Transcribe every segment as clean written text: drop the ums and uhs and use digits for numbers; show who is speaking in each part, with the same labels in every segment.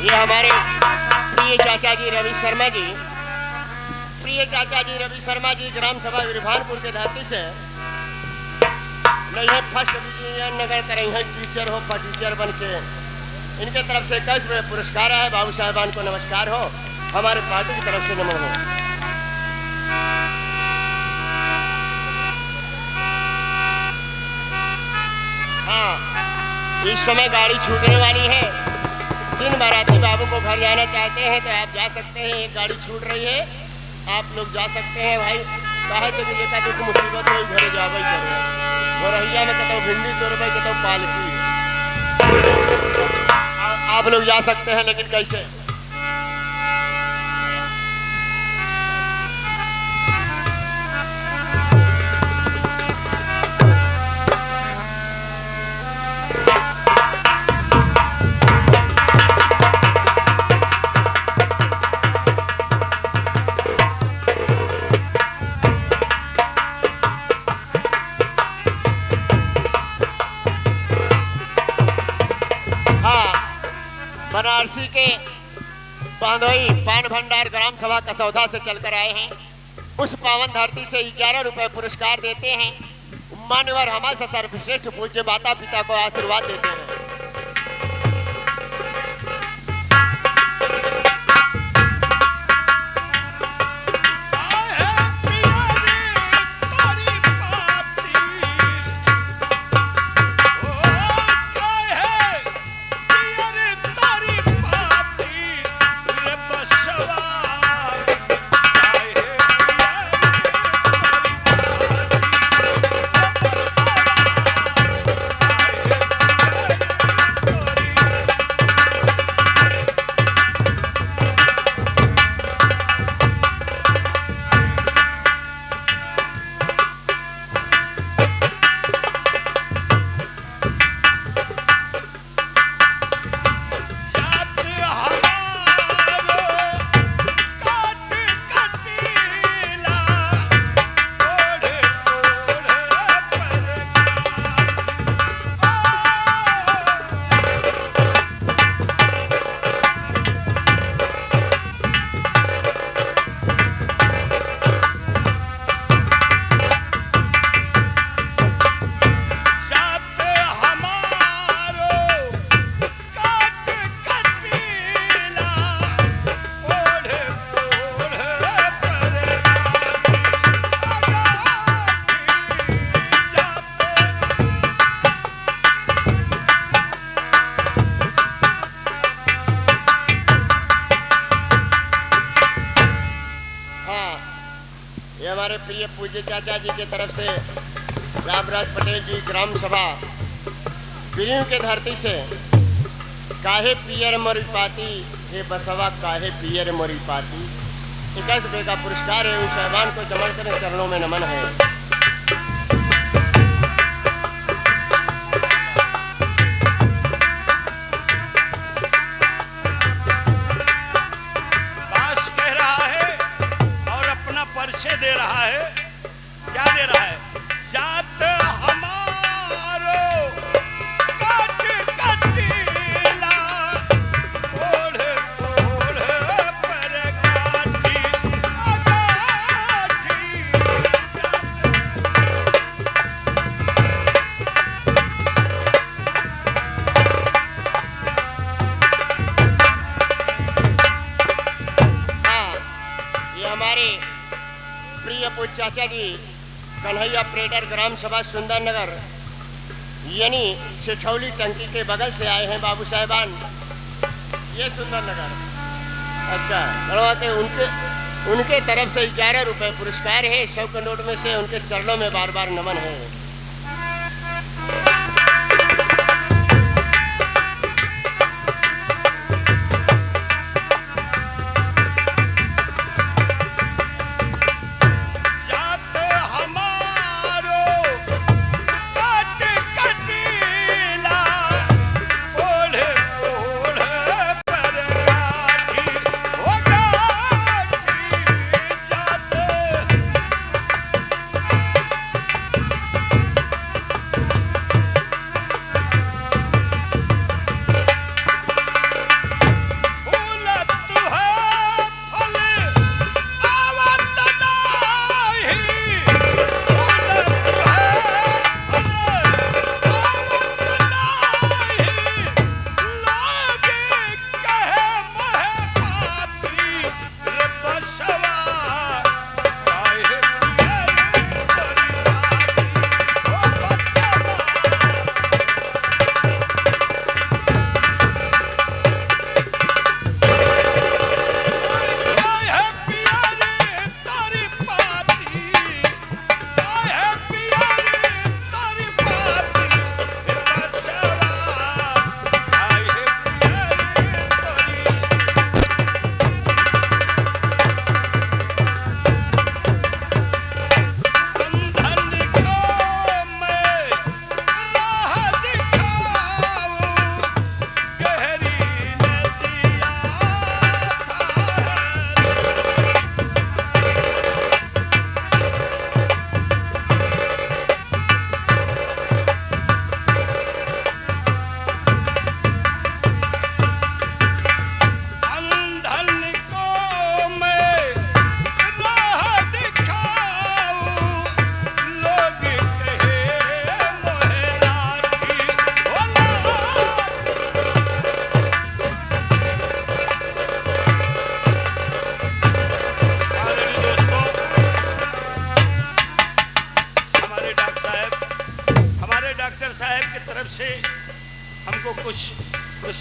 Speaker 1: ये हमारे प्रिय चाचा जी रवि शर्मा जी, प्रिय चाचा जी रवि शर्मा जी ग्राम सभा विरभानपुर के धरती से नहीं है फर्स्ट डिवीजन नगर कर रही है टीचर हो टीचर बन के। इनके तरफ से 21 रुपये पुरस्कार है। बाबू साहबान को नमस्कार हो, हमारे पार्टी की तरफ से नमन हो। हाँ, इस समय गाड़ी छूटने वाली है। सिंह बाराती बाबू को घर जाना चाहते हैं तो आप जा सकते हैं। एक गाड़ी छूट रही है, आप लोग जा सकते हैं भाई। कहे से कि देखा दुख मुसीबत हो घर जावे करे गोरहिया में कतो भिंडी तोड़बे कतो पालकी। आप लोग जा सकते हैं, लेकिन कैसे? बनारसी के बांधोई पान भंडार ग्राम सभा कसौधा से चलकर आए हैं। उस पावन धरती से 11 रुपए पुरस्कार देते हैं। मान्यवर हमारे सर्वश्रेष्ठ पूज्य माता पिता को आशीर्वाद देते हैं। हमारे प्रिय पूज्य चाचा जी के तरफ से रामराज पटेल जी ग्राम सभा बिरियों के धरती से काहे पियर मोरी पाती हे बसवा काहे पियर मोरी पाती 21 रुपये का पुरस्कार है। उन साहबान को जमन कर चरणों में नमन है।
Speaker 2: दे रहा है, क्या दे रहा है? जात हमारो कट कटीला ओढ़े ओढ़े पर काठी आगाठी।
Speaker 1: हाँ, ये हमारे प्रिय पूज्य चाचा जी कन्हैया ऑपरेटर ग्राम सभा सुंदर नगर यानी सेठौली टंकी के बगल से आए हैं बाबू साहबान। ये सुंदर नगर अच्छा गढ़वा के उनके तरफ से 11 रुपये पुरस्कार है। 100 के नोट में से उनके चरणों में बार बार नमन है।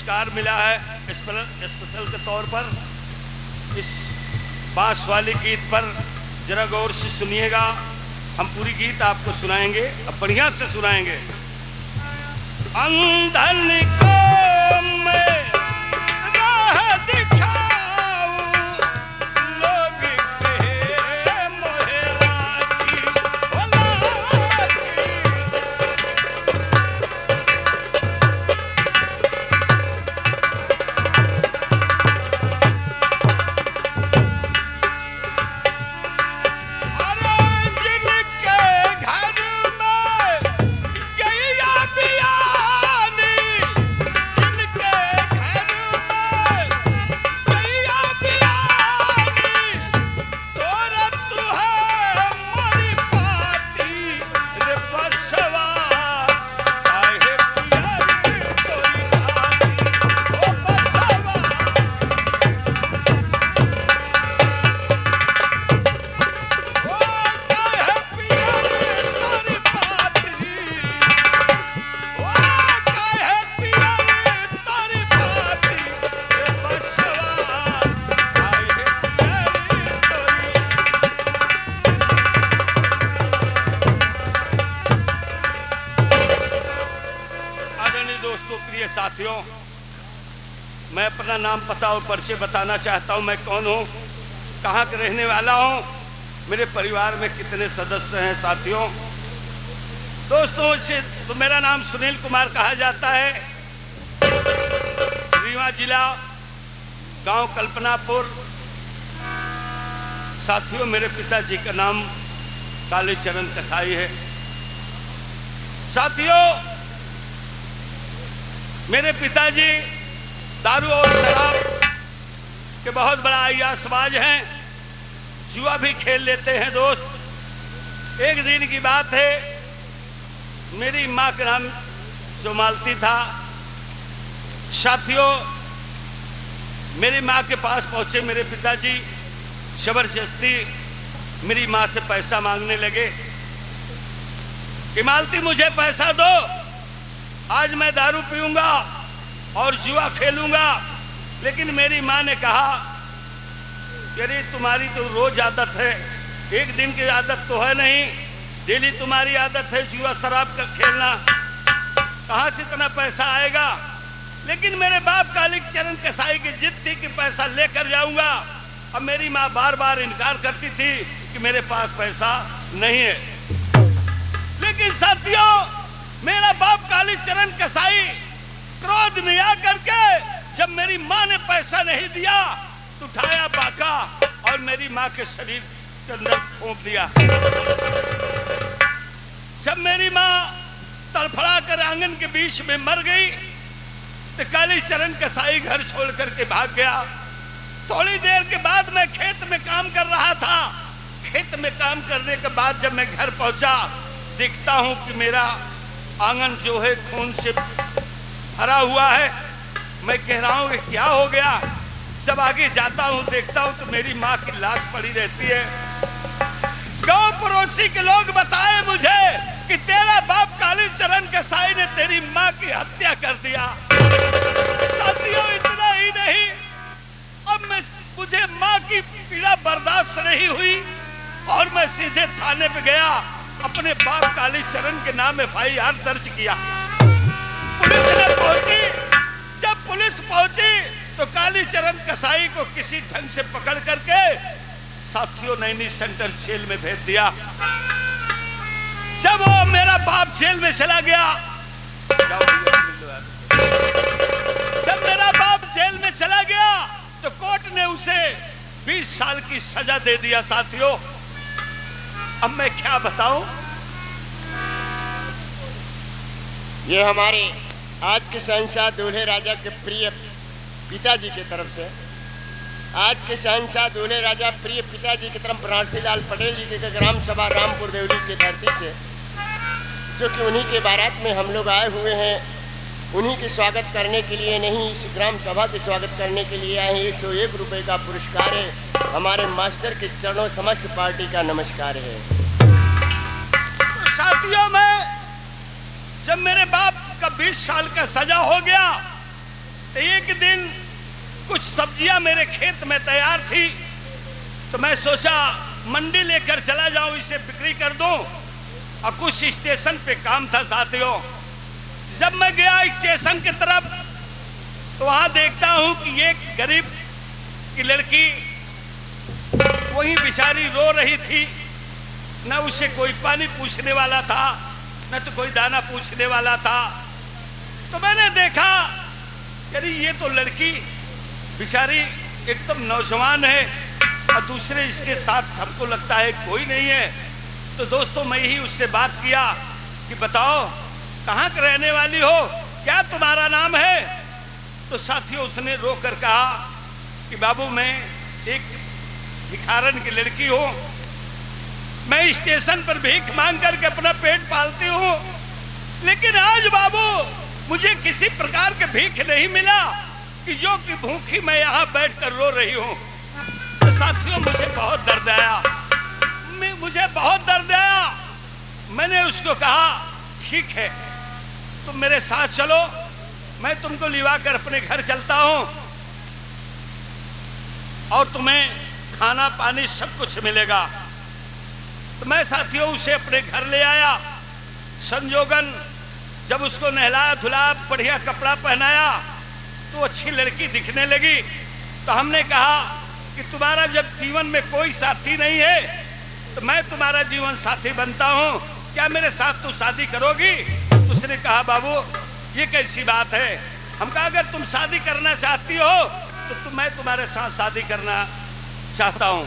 Speaker 2: पुरस्कार मिला है स्पेशल के तौर पर। इस बांस वाले गीत पर जरा गौर से सुनिएगा। हम पूरी गीत आपको सुनाएंगे, अब बढ़िया से सुनाएंगे। अंधन को मैं राह दिखाऊं, लोग कहे मोहे लाची, ओ लाची। अरे जिनके घर में गैया बियानी, जिनके घर में गैया बियानी, तोरा तू है मोरी पाती रे बसवा, काहे पियारी तोरी नानी, ओ बसवा। आदरणीय दोस्तों, प्रिय साथियों, मैं अपना नाम पता और परिचय बताना चाहता हूं। मैं कौन हूं, कहां का रहने वाला हूं, मेरे परिवार में कितने सदस्य हैं। साथियों, दोस्तों, इसे तो मेरा नाम सुनील कुमार कहा जाता है। रीवा जिला, गांव कल्पनापुर। साथियों, मेरे पिताजी का नाम कालीचरण कसाई है। साथियों, मेरे पिताजी दारू और शराब के बहुत बड़ा अय्यासबाज हैं, जुआ भी खेल लेते हैं। दोस्त, एक दिन की बात है, मेरी माँ का नाम जोमालती था। साथियों, मेरी माँ के पास पहुंचे मेरे पिताजी, जबरदस्ती मेरी माँ से पैसा मांगने लगे कि मालती मुझे पैसा दो, आज मैं दारू पीऊंगा और जुआ खेलूंगा। लेकिन मेरी माँ ने कहा, अरे तुम्हारी तो रोज आदत है, एक दिन की आदत तो है नहीं, डेली तुम्हारी आदत है जुआ शराब का खेलना, कहाँ से इतना पैसा आएगा। लेकिन मेरे बाप कालीचरण कसाई की जिद थी कि पैसा लेकर जाऊंगा। अब मेरी माँ बार बार इनकार करती थी कि मेरे पास पैसा नहीं है। लेकिन साथियों, मेरा बाप कालीचरण कसाई क्रोध में आकर के जब मेरी माँ ने पैसा नहीं दिया तो उठाया बाका और मेरी माँ के शरीर के अंदर फूंक दिया। जब मेरी माँ तड़फड़ा कर आंगन के बीच में मर गई तो कालीचरण कसाई घर छोड़ करके भाग गया। थोड़ी देर के बाद मैं खेत में काम कर रहा था। खेत में काम करने के बाद जब मैं घर पहुंचा, देखता हूं कि मेरा आंगन जो है खून से भरा हुआ है। मैं कह रहा हूं कि क्या हो गया। जब आगे जाता हूं, देखता हूं तो मेरी माँ की लाश पड़ी रहती है। गांव पड़ोसी के लोग बताए मुझे कि तेरा बाप कालीचरण कसाई ने तेरी माँ की हत्या कर दिया। साथियों, इतना ही नहीं, अब मुझे माँ की पीड़ा बर्दाश्त नहीं हुई और मैं सीधे थाने पे गया, अपने बाप कालीचरण के नाम FIR दर्ज किया। पुलिस ने पहुंची। जब पुलिस पहुंची तो कालीचरण कसाई को किसी ढंग से पकड़ करके साथियों नैनी सेंटर जेल में भेज दिया। जब वो मेरा बाप जेल में चला गया, जब मेरा बाप जेल में चला गया तो कोर्ट ने उसे 20 साल की सजा दे दिया। साथियों, अब मैं क्या बताऊं।
Speaker 1: ये हमारे आज के शहंशाह दूल्हे राजा के प्रिय पिताजी की तरफ से, आज के शहंशाह दूल्हे राजा प्रिय पिताजी की तरफ बनारसी लाल पटेल जी के ग्राम सभा रामपुर देवली की धरती से, जो कि उन्हीं के बारात में हम लोग आए हुए हैं, उन्हीं के स्वागत करने के लिए नहीं, इस ग्राम सभा के स्वागत करने के लिए आए हैं। 101 रुपये का पुरस्कार है। हमारे मास्टर के चरणों समस्त पार्टी का नमस्कार है।
Speaker 2: तो साथियों, मैं जब मेरे बाप का 20 साल का सजा हो गया एक दिन कुछ सब्जियां मेरे खेत में तैयार थी, तो मैं सोचा मंडी लेकर चला जाऊं, इसे बिक्री कर दूं। और कुछ स्टेशन पे काम था साथियों। जब मैं गया स्टेशन की तरफ, तो वहां देखता हूं कि एक गरीब की लड़की वहीं बेचारी रो रही थी। न उसे कोई पानी पूछने वाला था, न तो कोई दाना पूछने वाला था। तो मैंने देखा यदि ये तो लड़की बेचारी एकदम नौजवान है और दूसरे इसके साथ हमको लगता है कोई नहीं है। तो दोस्तों मैं ही उससे बात किया कि बताओ कहाँ के रहने वाली हो, क्या तुम्हारा नाम है? तो साथियों उसने रो कर कहा कि बाबू मैं एक भिखारन की लड़की हूँ, मैं स्टेशन पर भीख मांग करके अपना पेट पालती हूँ, लेकिन आज बाबू मुझे किसी प्रकार के भीख नहीं मिला कि जो कि भूखी मैं यहाँ बैठकर रो रही हूँ। तो साथियों मुझे बहुत दर्द आया, मुझे बहुत दर्द आया। मैंने उसको कहा ठीक है तुम मेरे साथ चलो, मैं तुमको लिवा कर अपने घर चलता हूँ और तुम्हें खाना पानी सब कुछ मिलेगा। तो मैं साथियों उसे अपने घर ले आया। संजोगन जब उसको नहलाया धुलाया, बढ़िया कपड़ा पहनाया, तो अच्छी लड़की दिखने लगी। तो हमने कहा कि तुम्हारा जब जीवन में कोई साथी नहीं है तो मैं तुम्हारा जीवन साथी बनता हूँ, क्या मेरे साथ तू शादी करोगी? तो उसने कहा बाबू ये कैसी बात है? हम कहा अगर तुम शादी करना चाहती हो तो मैं तुम्हारे साथ शादी करना चाहता हूँ।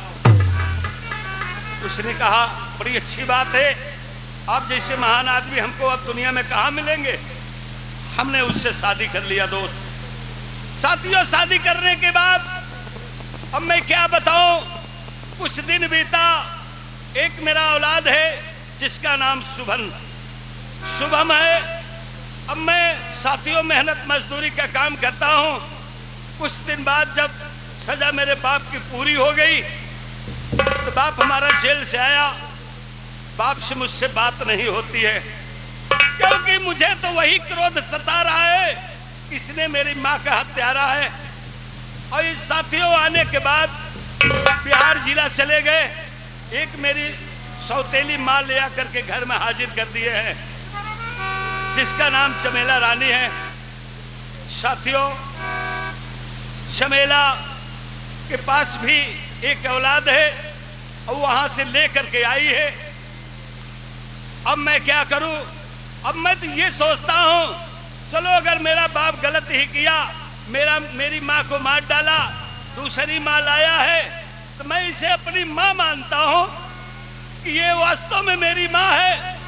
Speaker 2: उसने कहा बड़ी अच्छी बात है, आप जैसे महान आदमी हमको अब दुनिया में कहाँ मिलेंगे। हमने उससे शादी कर लिया दोस्त। साथियों शादी करने के बाद अब मैं क्या बताऊं, कुछ दिन बीता, एक मेरा औलाद है जिसका नाम शुभम है। अब मैं साथियों मेहनत मजदूरी का काम करता हूं। कुछ दिन बाद जब सजा मेरे बाप की पूरी हो गई तो बाप हमारा जेल से आया। बाप से मुझसे बात नहीं होती है क्योंकि मुझे तो वही क्रोध सता रहा है, इसने मेरी माँ का हत्यारा है। और इस साथियों आने के बाद बिहार जिला चले गए, एक मेरी सौतेली माँ ले आकर के घर में हाजिर कर दिए हैं जिसका नाम चमेला रानी है। साथियों चमेला के पास भी एक औलाद है और वहां से लेकर के आई है। अब मैं क्या करूं? अब मैं तो ये सोचता हूं चलो अगर मेरा बाप गलत ही किया, मेरी माँ को मार डाला, दूसरी माँ लाया है, तो मैं इसे अपनी माँ मानता हूं कि ये वास्तव में मेरी माँ है।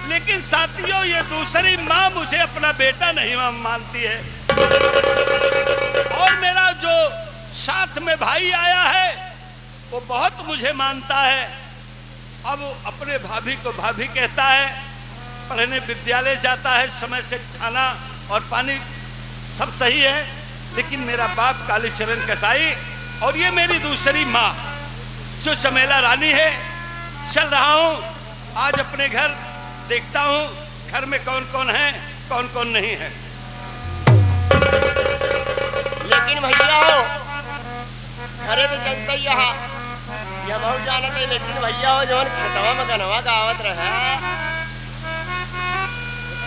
Speaker 2: लेकिन साथियों ये दूसरी माँ मुझे अपना बेटा नहीं मानती है। और मेरा जो साथ में भाई आया है वो बहुत मुझे मानता है। अब अपने भाभी को भाभी कहता है, पढ़ने विद्यालय जाता है, समय से खाना और पानी सब सही है, लेकिन मेरा बाप कालीचरण कसाई और ये मेरी दूसरी माँ जो चमेला रानी है। चल रहा हूँ आज अपने घर, देखता हूँ घर में कौन कौन है कौन कौन नहीं है।
Speaker 1: लेकिन भैया हो घरे तो चलता ही यहाँ यह बहुत जाना था, लेकिन भैया हो जो खेतवा में गनवा गावत रहे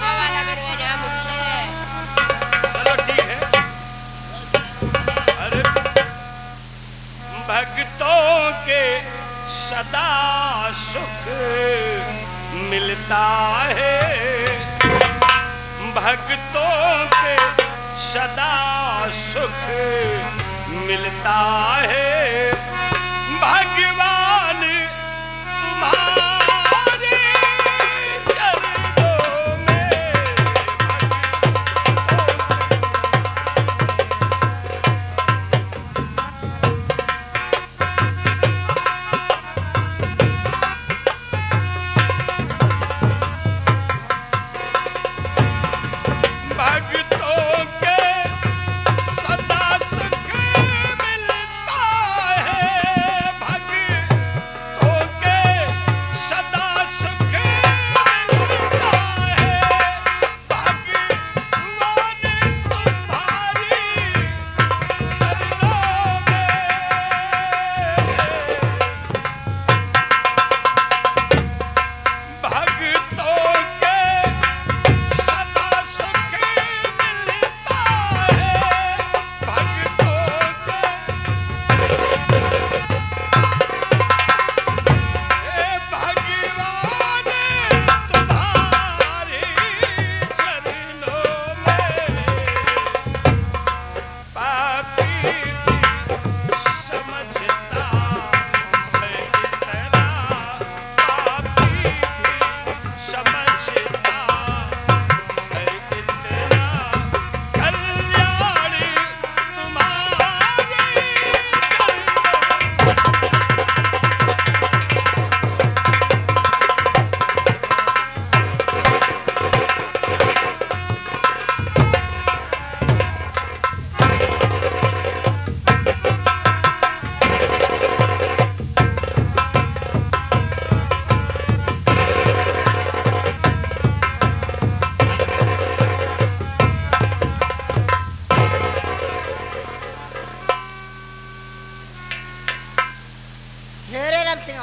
Speaker 1: वाला गनवा जहाँ मुझे है।
Speaker 2: चलो ठीक है। अरे भक्तों के सदा सुख मिलता है, भक्तों के सदा सुख मिलता है, भगवान तुम्हारे चरणों में भक्तों के सदा सुख मिलता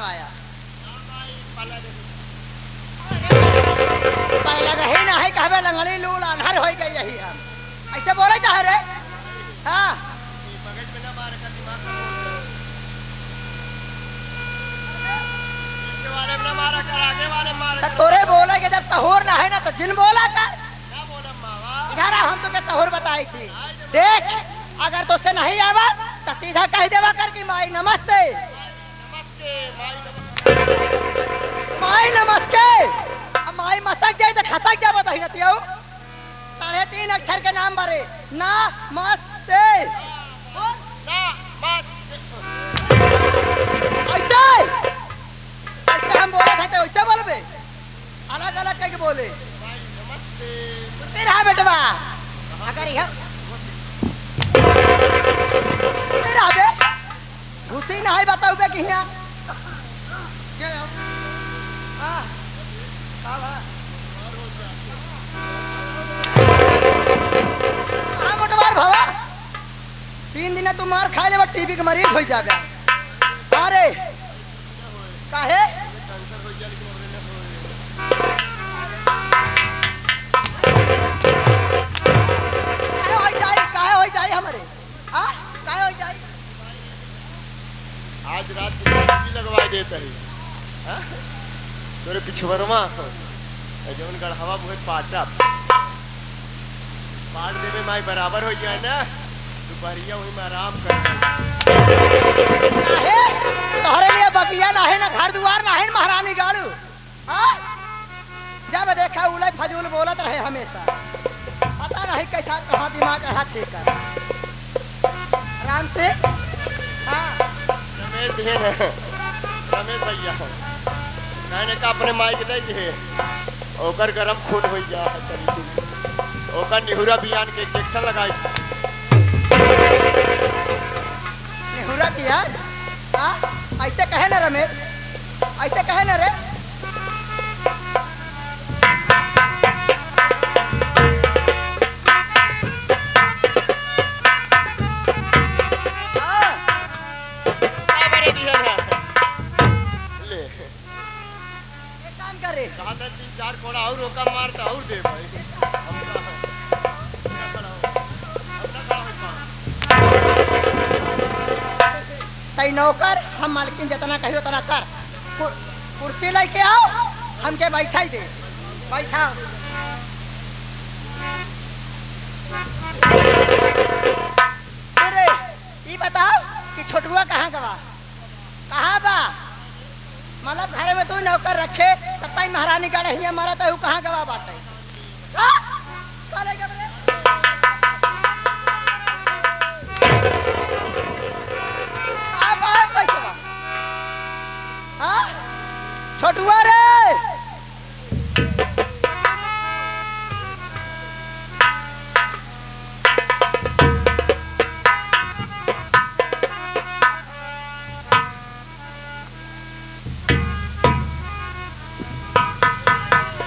Speaker 3: आया पहले रही ना है कहबे लंगड़ी लूल अनहर हो गई यही हम ऐसे बोले चाहे रे हाँ
Speaker 1: मगज में ना मारे का दिमाग पीछे वाले में ना मारा कर आगे वाले में मारा
Speaker 3: तो तोरे बोले कि जब सहूर ना है ना तो जिन बोला कर
Speaker 1: क्या बोला मावा
Speaker 3: इधर आ, हम तुके सहूर बताई थी देख अगर तुझसे नहीं आवा तो सीधा कह देवा कर कि माई नमस्ते
Speaker 1: नमस्ते
Speaker 3: माई नमस्ते अब माई मसक जाए तो खसक जा बताई ना तियो 3.5 अक्षर के नाम बारे ना मस्ते
Speaker 1: ना मत
Speaker 3: ऐसे ऐसे हम बोले थे तो वैसे बोलबे अलग अलग करके बोले
Speaker 1: नमस्ते
Speaker 3: तेरा बेटवा अगर यह तेरा बे घुसी ना है बताऊ बे कि यहाँ क्या हाँ हाँ हाँ मोटवार भावा 3 दिन तू मार खा ले टीबी के मरीज हो जाबे अरे काहे काहे हो जाए हमारे हाँ काहे हो जाए
Speaker 1: आज रात की लगवा देता है हाँ? तोरे पिछवरमा जौन गढ़वा बहुत पाटा पाट देवे माई बराबर हो जाए ना दोपहरिया वही में आराम कर
Speaker 3: काहे तोहरे लिए बगिया ना है ना घर द्वार ना है महारानी गाड़ू हाँ जब देखा उलय फजूल बोलत रहे हमेशा पता नहीं कैसा कहाँ दिमाग रहा छेका आराम से हाँ
Speaker 1: रमेश भेन रमेश भैया कहने का अपने माई के दे ओकर गरम खून हो जा चली तू ओकर निहुरा बियान के इंजेक्शन लगाई
Speaker 3: नेहुरा किया हाँ ऐसे कहे ना रमेश ऐसे कहे ना रे
Speaker 1: क्या बरे दिया है ले
Speaker 3: एक काम कर रे
Speaker 1: कहा था 3-4 कोड़ा और रोका मारता और दे भाई
Speaker 3: तई नौकर हम मालकिन जितना कहियो उतना कर कुर्सी लेके आओ हमके बैठाई दे बैठाओ अरे ये बताओ कि छोटुआ कहाँ गवा कहाँ बा मतलब घर में तू नौकर रखे तत्ताई महारानी का नहीं हमारा तो कहाँ गवा बाटे हाँ? कहाँ ले गए बरे? कहाँ बा है पैसा बा? हाँ? छोटुआ रे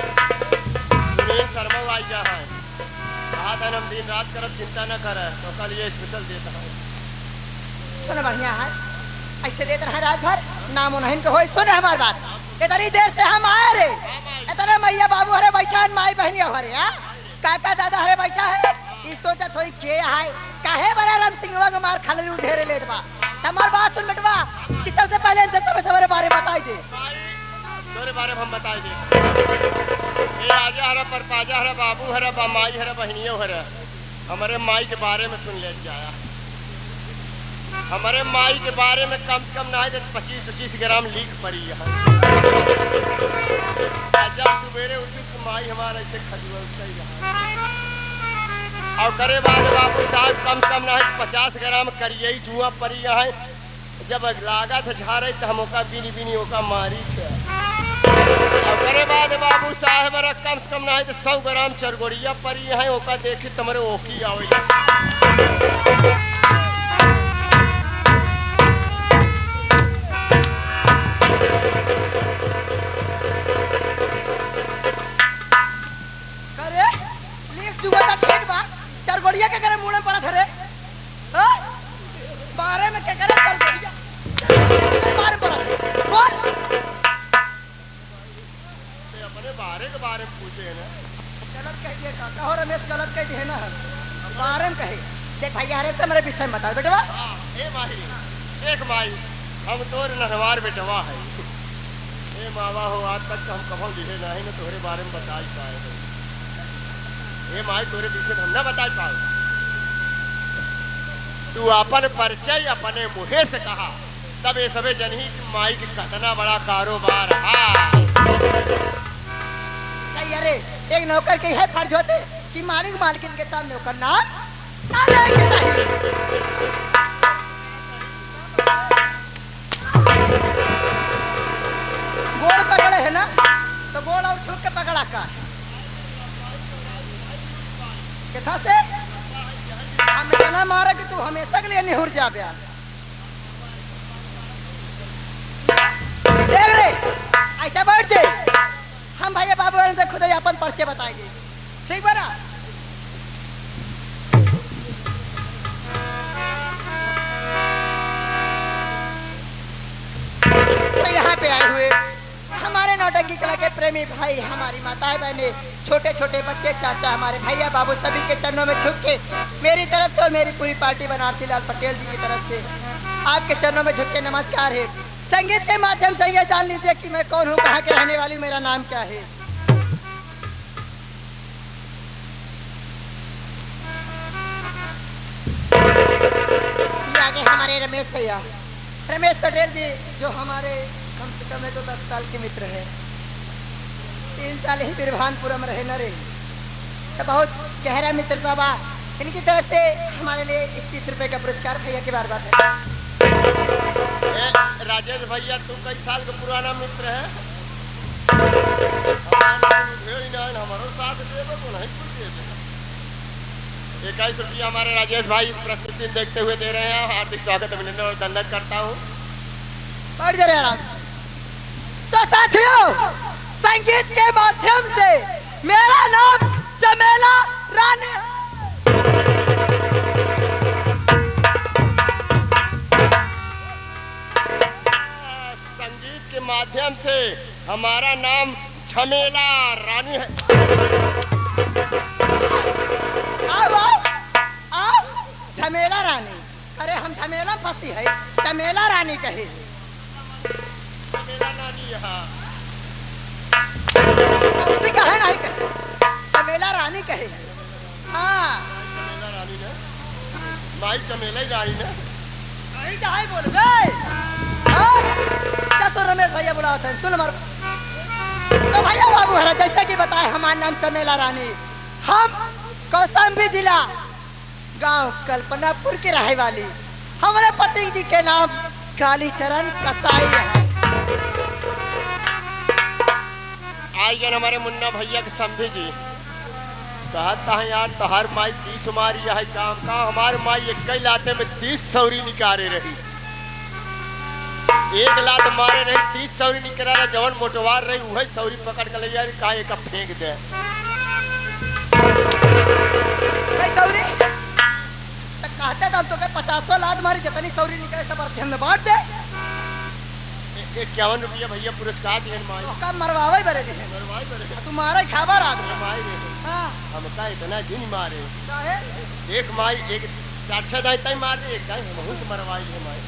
Speaker 1: सुनील शर्मा आई जा है कहा था हम दिन रात करब चिंता न कर तो कल ये स्पेशल देता है
Speaker 3: सुन बढ़िया है ऐसे देते रहे रात भर नाम उन्हें के हो सुन हमारी बात इतनी देर से हम आए रे इतने मैया बाबू हरे बैठा है माई बहनी हरे हाँ काका दादा हरे बैठा है ई सोचा थोड़ी के है काहे बड़ा राम सिंहवा के मार खाले ढेरे ले दबा हमार बात सुन बेटवा कि सबसे पहले इन सबसे बारे बताई दे
Speaker 1: तोरे बारे में हम बताई दे ये आजा हरा पर पाजा हरा बाबू हरा बा माई हरा बहनियों हरा हमारे माई के बारे में सुन ले जाया हमारे माई के बारे में कम से कम ना है 25-25 ग्राम लीक पड़ी है जब सवेरे उठी तो माई हमारा ऐसे खजुआ उठता ही रहा और करे बाद बाबू साहब कम से कम ना है 50 ग्राम करिए जुआ पड़ी है जब लागा था झारे तो हम ओका बीनी बीनी ओका मारी थे और करे बाद बाबू साहब कम से कम ना है तो 100 ग्राम चरगोड़िया पड़ी है ओका देखी तुम्हारे ओकी आवे
Speaker 3: करे लीक जुआ ता ठीक बा चरगोड़िया के करे मुंह पड़ा थरे हां बारे में के करे चरगोड़िया बारे पड़ा बोल
Speaker 1: बारे में पूछे ना।
Speaker 3: गलत कह दिए काका हो रमेश, गलत कह दिए ना बारे में कहे। देख भैया हरे से मेरे विषय में बताओ बेटवा।
Speaker 1: ए माही, एक माई हम तोर नहवार बेटवा है। ए मावा हो, आज तक हम कभों लिखे नहीं ना तोरे बारे में बता ही पाए हो। ए माई तोरे विषय में हम ना बता पाए। तू अपन परिचय अपने मुहे से कहा, तब ये सबे जनही की माई की कितना बड़ा कारोबार है।
Speaker 3: सही अरे एक नौकर के है फर्ज होते कि मालिक मालकिन के सामने नौकर ना लेके चाहिए। गोड़ पकड़े है ना तो गोड़ और छूट के पकड़ा का किथा से हम इतना मारा कि तू हमेशा के लिए निहुर जा बया। देख रे ऐसा बैठ जाए, हम भैया बाबू से खुद ही अपन परिचय बताएंगे, ठीक बना। तो यहाँ पे आए हुए हमारे नौटंकी कला के प्रेमी भाई, हमारी माताएं बहनें, छोटे छोटे बच्चे, चाचा, हमारे भैया बाबू सभी के चरणों में झुक के मेरी तरफ से और मेरी पूरी पार्टी बनारसी लाल पटेल जी की तरफ से आपके चरणों में झुक के नमस्कार है। संगीत के माध्यम से ये जान लीजिए कि मैं कौन हूँ, कहाँ के रहने वाली, मेरा नाम क्या है। ये आगे हमारे रमेश भैया, रमेश पटेल जी, जो हमारे कम से कम तो 10 साल के मित्र हैं। 3 साल ही बिरभानपुर में रहे न रहे, तो बहुत गहरा मित्रता बा। इनकी तरफ से हमारे लिए 21 रुपए का पुरस्कार भैया की बार-बार है।
Speaker 1: राजेश भैया तू कई साल का पुराना मित्र है। हमारे साथ दे 21 रुपया हमारे राजेश भाई इस प्रश्न चिन्ह देखते हुए दे रहे हैं। हार्दिक स्वागत अभिनंदन और धन्यवाद करता हूँ।
Speaker 3: बढ़ जा रहे आराम। तो साथियों, संगीत के माध्यम से मेरा नाम चमेला रानी है।
Speaker 1: संगीत के माध्यम से हमारा नाम झमेला रानी है।
Speaker 3: आओ झमेला रानी, अरे हम झमेला फंसी है, चमेला रानी कहे।
Speaker 1: झमेला रानी यहाँ
Speaker 3: कहे नहीं कहे, चमेला रानी कहे। हाँ
Speaker 1: झमेला रानी ने माई चमेला ही रानी ने
Speaker 3: नहीं चाहे बोल गए। हाँ रमेश भैया बुलाओ थे, सुन मर। तो भैया बाबू हरा जैसा कि बताए हमारा नाम चमेला रानी, हम कौशाम्बी जिला गांव कल्पनापुर की रहे वाली, हमारे पति जी के नाम कालीचरण कसाई है।
Speaker 1: आई गए हमारे मुन्ना भैया के समझे जी, कहता है यार तोहर माई 30 मारी है काम का, हमारे माई एक लाते में 30 सौरी निकारे रही। एक लात मारे रही 30 सौरी निकला रहा, जवन मोटवार रही वही सौरी पकड़ कर ले जा रही, काहे का फेंक दे
Speaker 3: सौरी। कहते तो 50 लात मारी, जितनी सौरी निकले सब अध्ययन में बांट दे।
Speaker 1: 51 रुपया भैया पुरस्कार दिए माई।
Speaker 3: का मरवावे बरे दे,
Speaker 1: मरवाई बरे
Speaker 3: तुम्हारा खावा रात में
Speaker 1: माई रे।
Speaker 3: हां
Speaker 1: हमका इतना जिन मारे,
Speaker 3: काहे
Speaker 1: एक माई एक 4-6 दाई तई मार दे, एक दाई बहुत मरवाई है माई।